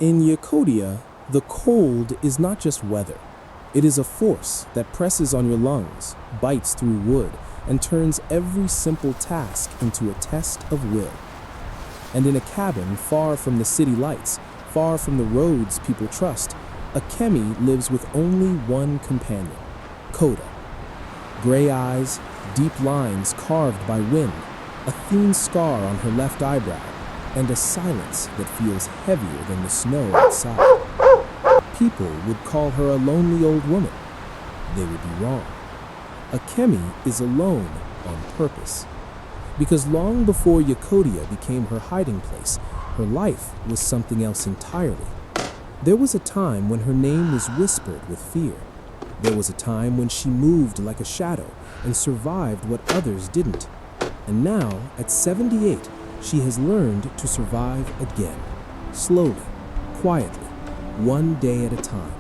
In Yakutia, the cold is not just weather. It is a force that presses on your lungs, bites through wood, and turns every simple task into a test of will. And in a cabin far from the city lights, far from the roads people trust, AKEMI lives with only one companion, KODA. Gray eyes, deep lines carved by wind, a thin scar on her left eyebrow, and a silence that feels heavier than the snow outside. People would call her a lonely old woman. They would be wrong. AKEMI is alone on purpose. Because long before Yakutia became her hiding place, her life was something else entirely. There was a time when her name was whispered with fear. There was a time when she moved like a shadow and survived what others didn't. And now, at 78, she has learned to survive again. Slowly, quietly, one day at a time,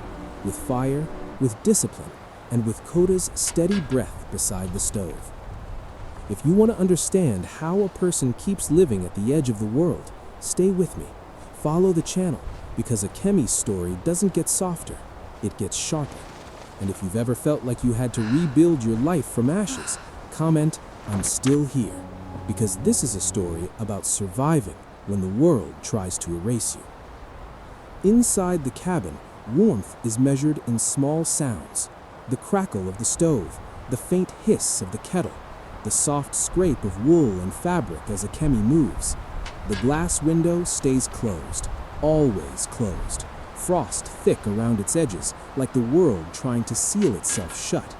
with fire, with discipline, and with KODA's steady breath beside the stove. If you want to understand how a person keeps living at the edge of the world, stay with me. Follow the channel, because AKEMI's story doesn't get softer, it gets sharper. And if you've ever felt like you had to rebuild your life from ashes, comment, "I'm still here," because this is a story about surviving when the world tries to erase you. Inside the cabin, warmth is measured in small sounds. The crackle of the stove, the faint hiss of the kettle, the soft scrape of wool and fabric as AKEMI moves. The glass window stays closed, always closed, frost thick around its edges, like the world trying to seal itself shut.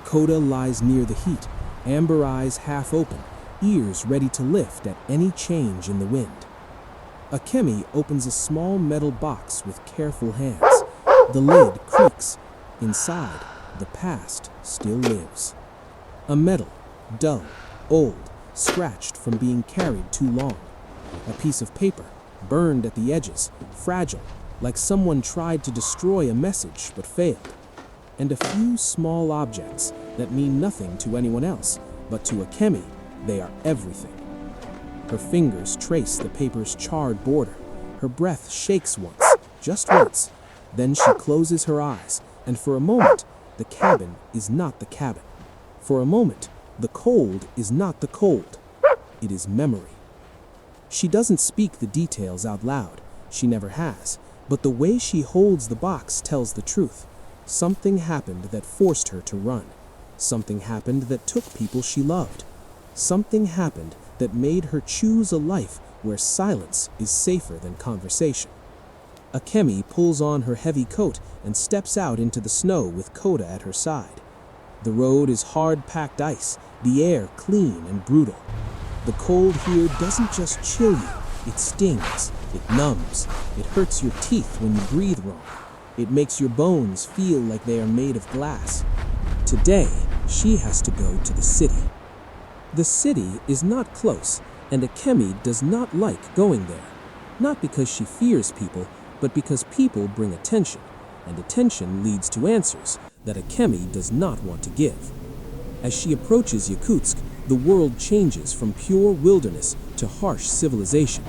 KODA lies near the heat, amber eyes half open, ears ready to lift at any change in the wind. AKEMI opens a small metal box with careful hands. The lid creaks. Inside, the past still lives. A medal, dull, old, scratched from being carried too long. A piece of paper, burned at the edges, fragile, like someone tried to destroy a message but failed. And a few small objects that mean nothing to anyone else, but to AKEMI, they are everything. Her fingers trace the paper's charred border. Her breath shakes once, just once. Then she closes her eyes, and for a moment, the cabin is not the cabin. For a moment, the cold is not the cold. It is memory. She doesn't speak the details out loud. She never has. But the way she holds the box tells the truth. Something happened that forced her to run. Something happened that took people she loved. Something happened that made her choose a life where silence is safer than conversation. AKEMI pulls on her heavy coat and steps out into the snow with KODA at her side. The road is hard-packed ice, the air clean and brutal. The cold here doesn't just chill you, it stings, it numbs, it hurts your teeth when you breathe wrong. It makes your bones feel like they are made of glass. Today, she has to go to the city. The city is not close, and AKEMI does not like going there. Not because she fears people, but because people bring attention, and attention leads to answers that AKEMI does not want to give. As she approaches Yakutsk, the world changes from pure wilderness to harsh civilization.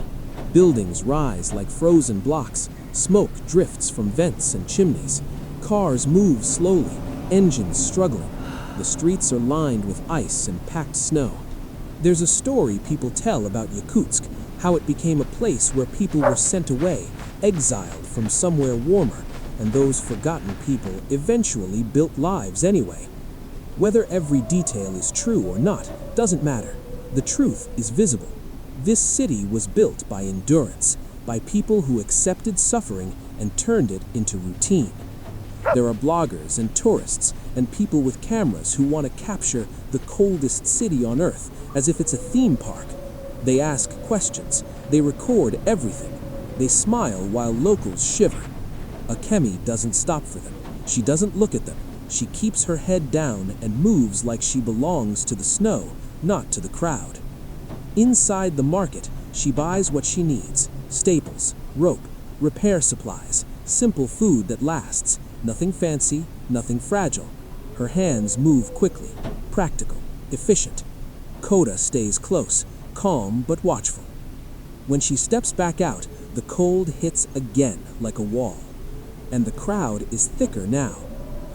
Buildings rise like frozen blocks, smoke drifts from vents and chimneys. Cars move slowly, engines struggling. The streets are lined with ice and packed snow. There's a story people tell about Yakutsk, how it became a place where people were sent away, exiled from somewhere warmer, and those forgotten people eventually built lives anyway. Whether every detail is true or not doesn't matter. The truth is visible. This city was built by endurance, by people who accepted suffering and turned it into routine. There are bloggers and tourists and people with cameras who want to capture the coldest city on earth as if it's a theme park. They ask questions. They record everything. They smile while locals shiver. AKEMI doesn't stop for them. She doesn't look at them. She keeps her head down and moves like she belongs to the snow, not to the crowd. Inside the market, she buys what she needs: staples, rope, repair supplies, simple food that lasts, nothing fancy, nothing fragile. Her hands move quickly, practical, efficient. KODA stays close, calm but watchful. When she steps back out, The cold hits again like a wall, and the crowd is thicker now.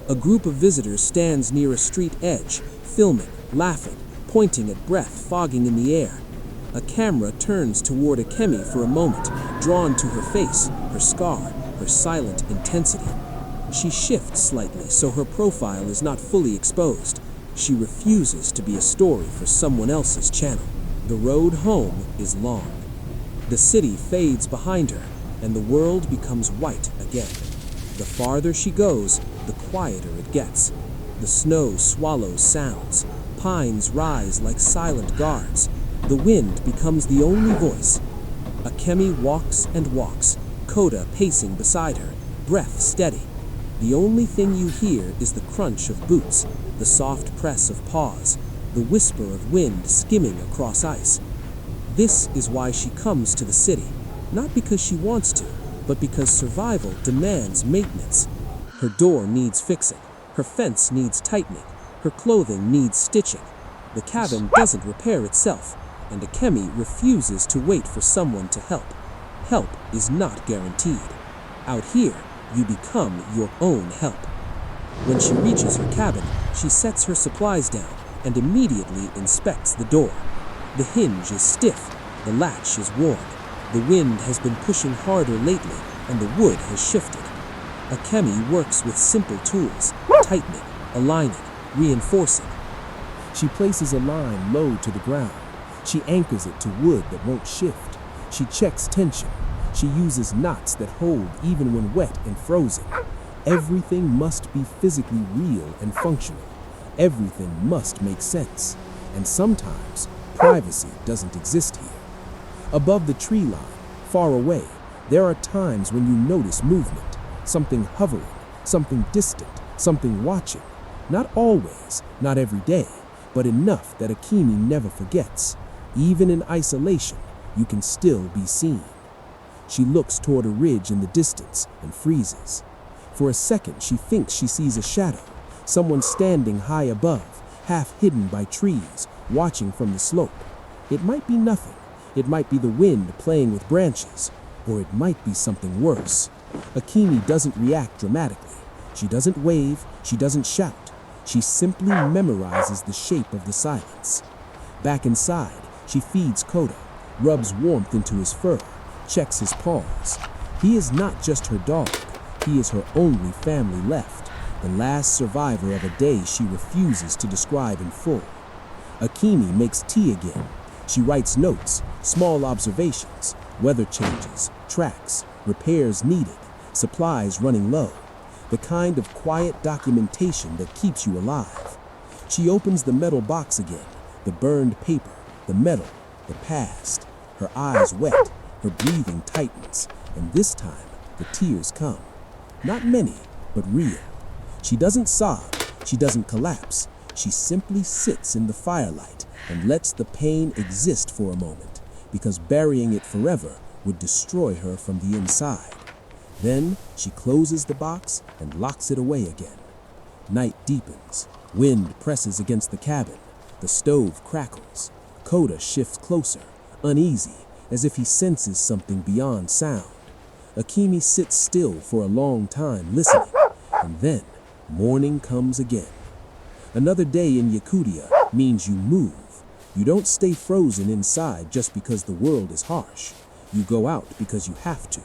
A group of visitors stands near a street edge, filming, laughing, pointing at breath fogging in the air. A camera turns toward AKEMI for a moment, drawn to her face, her scar, her silent intensity. She shifts slightly so her profile is not fully exposed. She refuses to be a story for someone else's channel. The road home is long. The city fades behind her, and the world becomes white again. The farther she goes, the quieter it gets. The snow swallows sounds. Pines rise like silent guards. The wind becomes the only voice. AKEMI walks and walks, KODA pacing beside her, breath steady. The only thing you hear is the crunch of boots, the soft press of paws, the whisper of wind skimming across ice. This is why she comes to the city, not because she wants to, but because survival demands maintenance. Her door needs fixing, her fence needs tightening, her clothing needs stitching. The cabin doesn't repair itself, and AKEMI refuses to wait for someone to help. Help is not guaranteed. Out here, you become your own help. When she reaches her cabin, she sets her supplies down and immediately inspects the door. The hinge is stiff, the latch is worn. The wind has been pushing harder lately, and the wood has shifted. AKEMI works with simple tools, tightening, aligning, reinforcing. She places a line low to the ground. She anchors it to wood that won't shift. She checks tension. She uses knots that hold even when wet and frozen. Everything must be physically real and functional. Everything must make sense. And sometimes, privacy doesn't exist here. Above the tree line, far away, there are times when you notice movement, something hovering, something distant, something watching. Not always, not every day, but enough that AKEMI never forgets. Even in isolation, you can still be seen. She looks toward a ridge in the distance and freezes. For a second, she thinks she sees a shadow, someone standing high above, half hidden by trees, watching from the slope. It might be nothing. It might be the wind playing with branches, or it might be something worse. AKEMI doesn't react dramatically. She doesn't wave, she doesn't shout. She simply memorizes the shape of the silence. Back inside, she feeds KODA, rubs warmth into his fur, checks his paws. He is not just her dog. He is her only family left, the last survivor of a day she refuses to describe in full. AKEMI makes tea again. She writes notes, small observations, weather changes, tracks, repairs needed, supplies running low. The kind of quiet documentation that keeps you alive. She opens the metal box again, the burned paper, the metal, the past. Her eyes wet, her breathing tightens, and this time the tears come. Not many, but real. She doesn't sob, she doesn't collapse. She simply sits in the firelight and lets the pain exist for a moment, because burying it forever would destroy her from the inside. Then she closes the box and locks it away again. Night deepens. Wind presses against the cabin. The stove crackles. KODA shifts closer, uneasy, as if he senses something beyond sound. AKEMI sits still for a long time listening, and then morning comes again. Another day in Yakutia means you move. You don't stay frozen inside just because the world is harsh. You go out because you have to.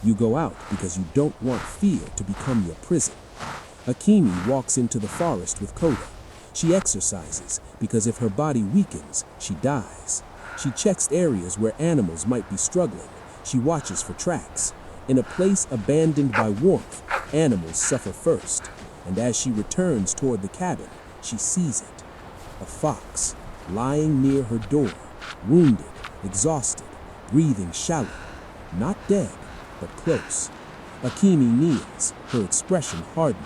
You go out because you don't want fear to become your prison. AKEMI walks into the forest with KODA. She exercises because if her body weakens, she dies. She checks areas where animals might be struggling. She watches for tracks. In a place abandoned by warmth, animals suffer first. And as she returns toward the cabin, she sees it. A fox, lying near her door, wounded, exhausted, breathing shallow. Not dead, but close. AKEMI kneels, her expression hardening.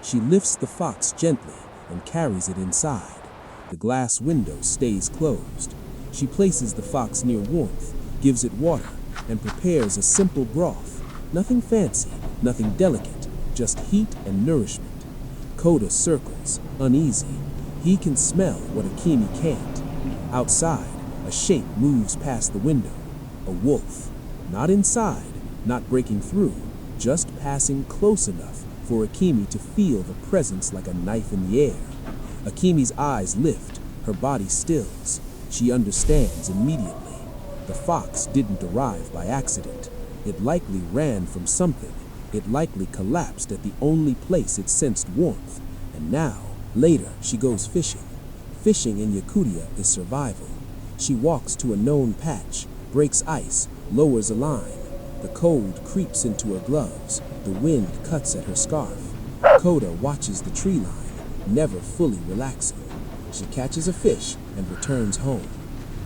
She lifts the fox gently and carries it inside. The glass window stays closed. She places the fox near warmth, gives it water, and prepares a simple broth. Nothing fancy, nothing delicate, just heat and nourishment. KODA circles, uneasy. He can smell what AKEMI can't. Outside, a shape moves past the window. A wolf. Not inside, not breaking through, just passing close enough for AKEMI to feel the presence like a knife in the air. AKEMI's eyes lift, her body stills. She understands immediately. The fox didn't arrive by accident. It likely ran from something. It likely collapsed at the only place it sensed warmth. And now, later, she goes fishing. Fishing in Yakutia is survival. She walks to a known patch, breaks ice, lowers a line. The cold creeps into her gloves. The wind cuts at her scarf. KODA watches the tree line, never fully relaxing. She catches a fish and returns home.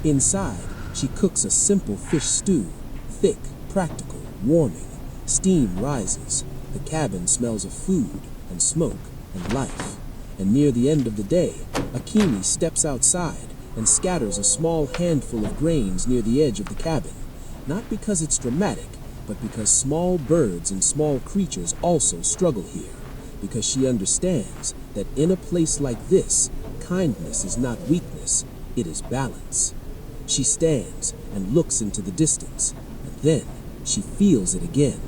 Inside, she cooks a simple fish stew, thick, practical, warming. Steam rises. The cabin smells of food and smoke and life. And near the end of the day, AKEMI steps outside and scatters a small handful of grains near the edge of the cabin. Not because it's dramatic, but because small birds and small creatures also struggle here. Because she understands that in a place like this, kindness is not weakness, it is balance. She stands and looks into the distance, and then she feels it again.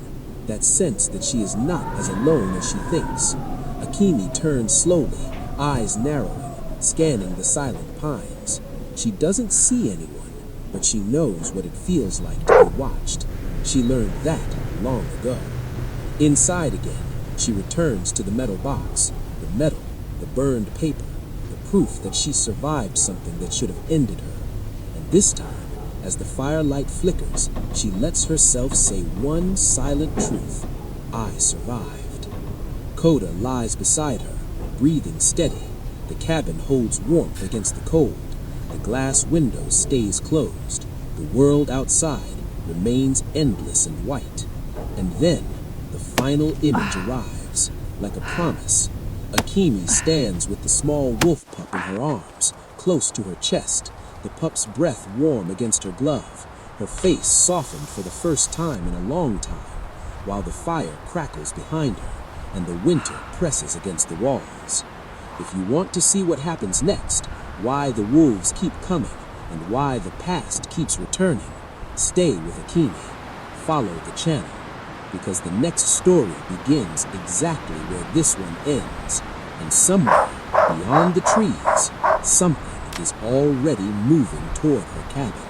That sense that she is not as alone as she thinks. AKEMI turns slowly, eyes narrowing, scanning the silent pines. She doesn't see anyone, but she knows what it feels like to be watched. She learned that long ago. Inside again, she returns to the metal box. The metal, the burned paper, the proof that she survived something that should have ended her. And this time, as the firelight flickers, she lets herself say one silent truth. I survived. KODA lies beside her, breathing steady. The cabin holds warmth against the cold. The glass window stays closed. The world outside remains endless and white. And then, the final image arrives, like a promise. AKEMI stands with the small wolf pup in her arms, close to her chest. The pup's breath warm against her glove, her face softened for the first time in a long time, while the fire crackles behind her and the winter presses against the walls. If you want to see what happens next, why the wolves keep coming, and why the past keeps returning, stay with AKEMI. Follow the channel, because the next story begins exactly where this one ends, and somewhere beyond the trees, something is already moving toward her cabin.